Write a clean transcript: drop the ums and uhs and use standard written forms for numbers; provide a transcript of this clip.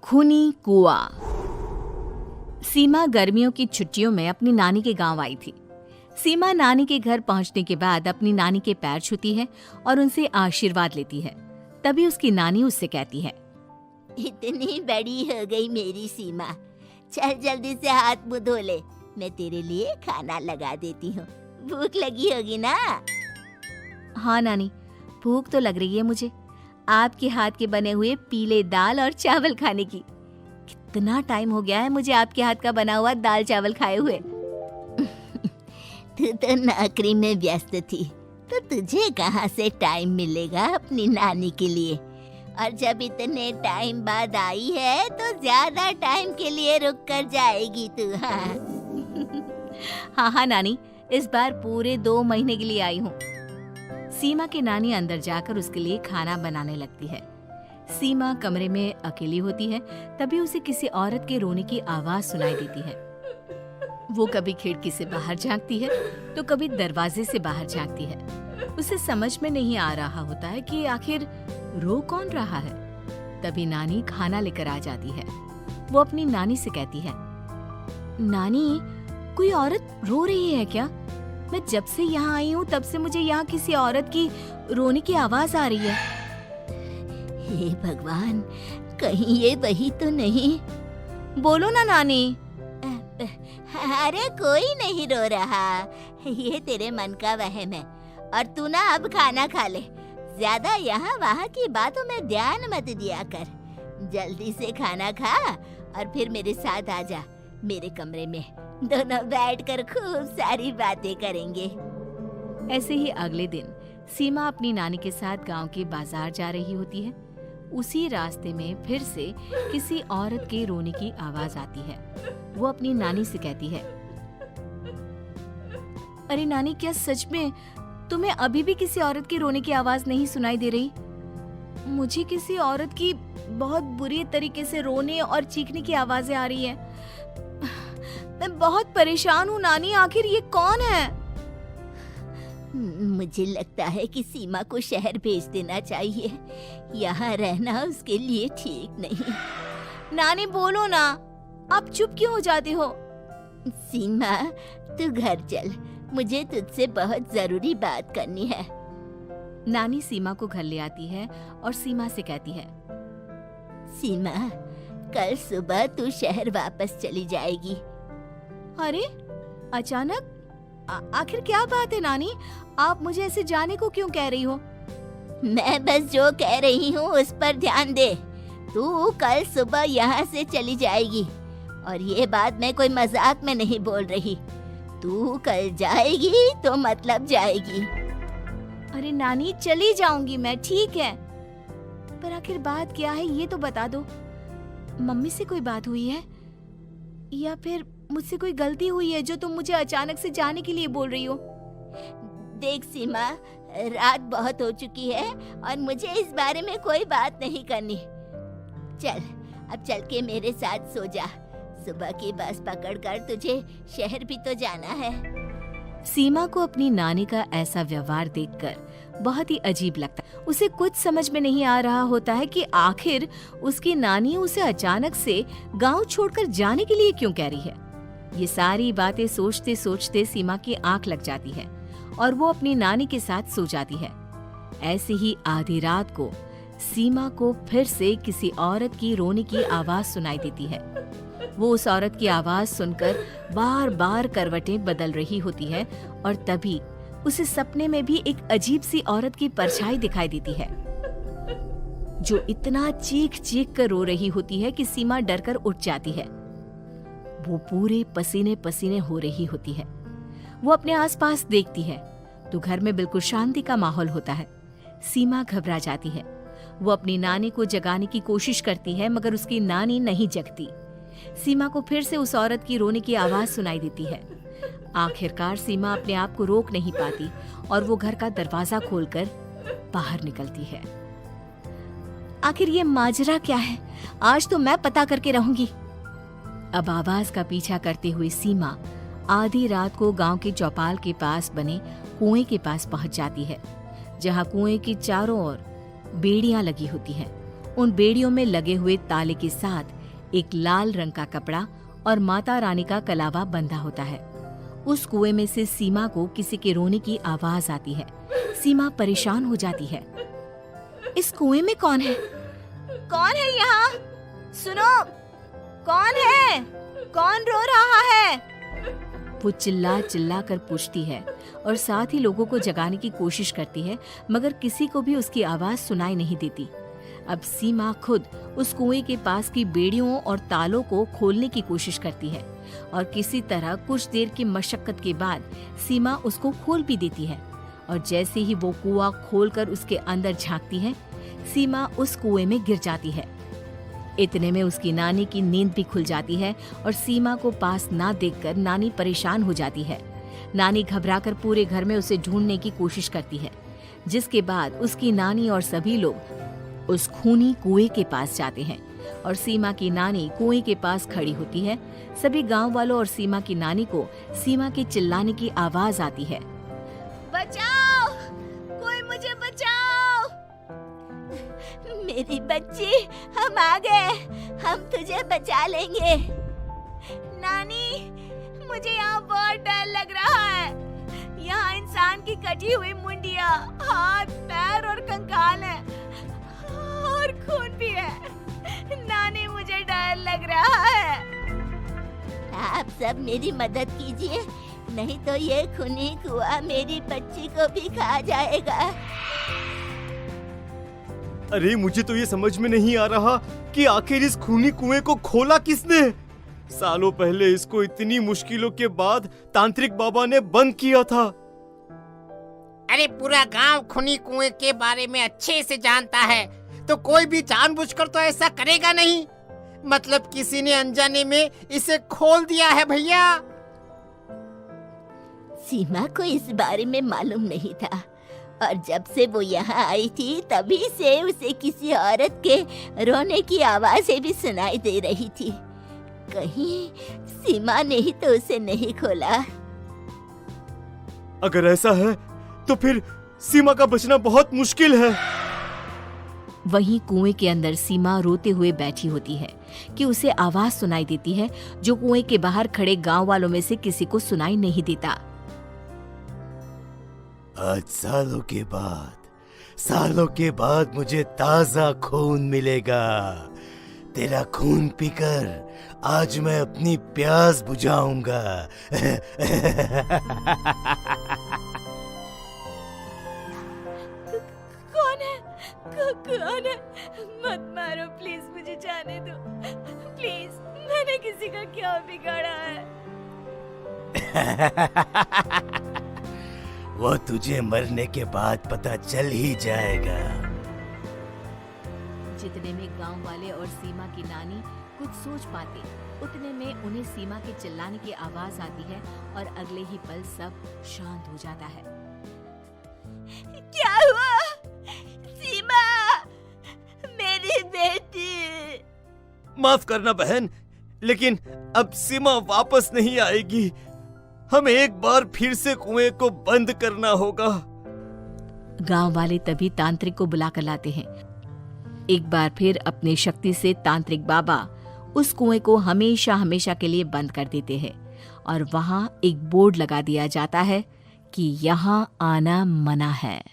खूनी कुआं। सीमा गर्मियों की छुट्टियों में अपनी नानी के गांव आई थी। सीमा नानी के घर पहुंचने के बाद अपनी नानी के पैर छूती है और उनसे आशीर्वाद लेती है। तभी उसकी नानी उससे कहती है, इतनी बड़ी हो गई मेरी सीमा, चल जल्दी से हाथ मुंह धो ले, मैं तेरे लिए खाना लगा देती हूँ। भूख लगी होगी ना? हाँ नानी, भूख तो लग रही है मुझे, आपके हाथ के बने हुए पीले दाल और चावल खाने की। कितना टाइम हो गया है मुझे आपके हाथ का बना हुआ दाल चावल खाए हुए। तू तो नौकरी में व्यस्त थी, तो तुझे कहाँ से टाइम मिलेगा अपनी नानी के लिए? और जब इतने टाइम बाद आई है तो ज्यादा टाइम के लिए रुक कर जाएगी तू। हाँ नानी, इस बार पूरे 2 महीने के लिए आई हूँ। सीमा की नानी अंदर जाकर उसके लिए खाना बनाने लगती है। सीमा कमरे में अकेली होती है, तभी उसे किसी औरत के रोने की आवाज सुनाई देती है। वो कभी खिड़की से बाहर झांकती है तो कभी दरवाजे से बाहर झांकती है। उसे समझ में नहीं आ रहा होता है कि आखिर रो कौन रहा है। तभी नानी खाना लेकर आ जाती है। वो अपनी नानी से कहती है, नानी, कोई औरत रो रही है क्या? मैं जब से यहाँ आई हूँ तब से मुझे यहाँ किसी औरत की रोने की आवाज आ रही है। हे भगवान, कहीं ये वही तो नहीं? बोलो ना नानी। अरे कोई नहीं रो रहा, ये तेरे मन का वहम है। और तू ना अब खाना खा ले, ज्यादा यहाँ वहाँ की बातों में ध्यान मत दिया कर। जल्दी से खाना खा और फिर मेरे साथ आ जा मेरे कमरे में, दोनों बैठकर खूब सारी बातें करेंगे। ऐसे ही अगले दिन सीमा अपनी नानी के साथ गांव के बाजार जा रही होती है। उसी रास्ते में फिर से किसी औरत के रोने की आवाज आती है। वो अपनी नानी से कहती है, अरे नानी, क्या सच में तुम्हें अभी भी किसी औरत की रोने की आवाज नहीं सुनाई दे रही? मुझे किसी औरत की बहुत बुरी तरीके से रोने और चीखने की आवाजें आ रही है। मैं बहुत परेशान हूँ नानी, आखिर ये कौन है? मुझे लगता है कि सीमा को शहर भेज देना चाहिए, यहाँ रहना उसके लिए ठीक नहीं। नानी बोलो ना, आप चुप क्यों हो जाते हो? सीमा, तू घर चल, मुझे तुझसे बहुत जरूरी बात करनी है। नानी सीमा को घर ले आती है और सीमा से कहती है, सीमा, कल सुबह तू शहर वापस चली जाएगी। अरे अचानक? आखिर क्या बात है नानी, आप मुझे ऐसे जाने को क्यों कह रही हो? मैं बस जो कह रही हूँ उस पर ध्यान दे। तू कल सुबह यहाँ से चली जाएगी, और ये बात मैं कोई मजाक में नहीं बोल रही। तू कल जाएगी तो मतलब जाएगी। अरे नानी, चली जाऊंगी मैं, ठीक है, पर आखिर बात क्या है ये तो बता दो। मम्मी से कोई बात हुई है या फिर मुझसे कोई गलती हुई है जो तुम मुझे अचानक से जाने के लिए बोल रही हो? देख सीमा, रात बहुत हो चुकी है और मुझे इस बारे में कोई बात नहीं करनी। चल, अब चल के मेरे साथ सो जा। सुबह की बस पकड़कर तुझे शहर भी तो जाना है। सीमा को अपनी नानी का ऐसा व्यवहार देखकर बहुत ही अजीब लगता है। उसे कुछ समझ में नहीं आ रहा होता है कि आखिर उसकी नानी उसे अचानक से गांव छोड़कर जाने के लिए क्यों कह रही है। ये सारी बातें सोचते सोचते सीमा की आंख लग जाती है और वो अपनी नानी के साथ सो जाती है। ऐसे ही आधी रात को सीमा को फिर से किसी औरत की रोने की आवाज सुनाई देती है। वो उस औरत की आवाज सुनकर बार बार करवटें बदल रही होती है और तभी उसे सपने में भी एक अजीब सी औरत की परछाई दिखाई देती है, जो इतना चीख चीख कर रो रही होती है कि सीमा डरकर उठ जाती है। वो पूरे पसीने पसीने हो रही होती है। वो अपने आसपास देखती है तो घर में बिल्कुल शांति का माहौल होता है। सीमा घबरा जाती है। वो अपनी नानी को जगाने की कोशिश करती है, मगर उसकी नानी नहीं जगती। सीमा को फिर से उस औरत की रोने की आवाज सुनाई देती है। आखिरकार सीमा अपने आप को रोक नहीं पाती और वो घर का दरवाजा खोलकर बाहर निकलती है। आखिर ये माजरा क्या है? आज तो मैं पता करके रहूंगी। अब आवाज का पीछा करते हुए सीमा आधी रात को गांव के चौपाल के पास बने कुएं के पास पहुंच जाती है, जहां कुएं की चारों ओर बेड़ियां लगी होती हैं। उन बेड़ियों में लगे हुए ताले के साथ एक लाल रंग का कपड़ा और माता रानी का कलावा बंधा होता है। उस कुएं में से सीमा को किसी के रोने की आवाज आती है। सीमा परेशान हो जाती है। इस कुएं में कौन है? कौन है यहाँ? सुनो, कौन है? कौन रो रहा है? वो चिल्ला चिल्ला कर पूछती है और साथ ही लोगों को जगाने की कोशिश करती है, मगर किसी को भी उसकी आवाज सुनाई नहीं देती। अब सीमा खुद उस कुएं के पास की बेड़ियों और तालों को खोलने की कोशिश करती है और किसी तरह कुछ देर की मशक्कत के बाद सीमा उसको खोल भी देती है। और जैसे ही वो कुआं खोलकर उसके अंदर झांकती है, सीमा उस कुएं में गिर जाती है। इतने में उसकी नानी की नींद भी खुल जाती है और सीमा को पास ना देखकर नानी परेशान हो जाती है। नानी घबराकर पूरे घर में उसे ढूंढने की कोशिश करती है, जिसके बाद उसकी नानी और सभी लोग उस खूनी कुएं के पास जाते हैं और सीमा की नानी कुएं के पास खड़ी होती है। सभी गांव वालों और सीमा की नानी को सीमा के चिल्लाने की आवाज आती है, बचाओ, कोई मुझे बचाओ। मेरी बच्ची, हम आ गए, हम तुझे बचा लेंगे। नानी, मुझे यहाँ बहुत डर लग रहा है। यहाँ इंसान की कटी हुई मुंडिया, हाथ, पैर और कंकाल है और खून भी है। नानी, मुझे डर लग रहा है। आप सब मेरी मदद कीजिए, नहीं तो ये खूनी कुआं मेरी बच्ची को भी खा जाएगा। अरे मुझे तो ये समझ में नहीं आ रहा कि आखिर इस खूनी कुएं को खोला किसने। सालों पहले इसको इतनी मुश्किलों के बाद तांत्रिक बाबा ने बंद किया था। अरे पूरा गांव खूनी कुएं के बारे में अच्छे से जानता है, तो कोई भी जानबूझकर तो ऐसा करेगा नहीं। मतलब किसी ने अनजाने में इसे खोल दिया है भैया। सीमा को इस बारे में मालूम नहीं था और जब से वो यहाँ आई थी तभी से उसे किसी औरत के रोने की आवाजें भी सुनाई दे रही थी। कहीं सीमा ने ही तो उसे नहीं खोला। अगर ऐसा है तो फिर सीमा का बचना बहुत मुश्किल है। वहीं कुएं के अंदर सीमा रोते हुए बैठी होती है कि उसे आवाज सुनाई देती है जो कुएं के बाहर खड़े गांव वालों में से किसी को सुनाई नहीं देता। आज सालों के बाद मुझे ताजा खून मिलेगा। तेरा खून पीकर आज मैं अपनी प्यास बुझाऊंगा। कौन है? मत मारो प्लीज, मुझे जाने दो प्लीज। मैंने किसी का क्या बिगाड़ा है? वो तुझे मरने के बाद पता चल ही जाएगा। जितने में गांव वाले और सीमा की नानी कुछ सोच पाते, उतने में उन्हें सीमा के चिल्लाने की आवाज आती है और अगले ही पल सब शांत हो जाता है। क्या हुआ? सीमा, मेरी बेटी। माफ करना बहन, लेकिन अब सीमा वापस नहीं आएगी। हमें एक बार फिर से कुएं को बंद करना होगा। गांव वाले तभी तांत्रिक को बुलाकर लाते हैं। एक बार फिर अपनी शक्ति से तांत्रिक बाबा उस कुएं को हमेशा हमेशा के लिए बंद कर देते हैं और वहां एक बोर्ड लगा दिया जाता है कि यहाँ आना मना है।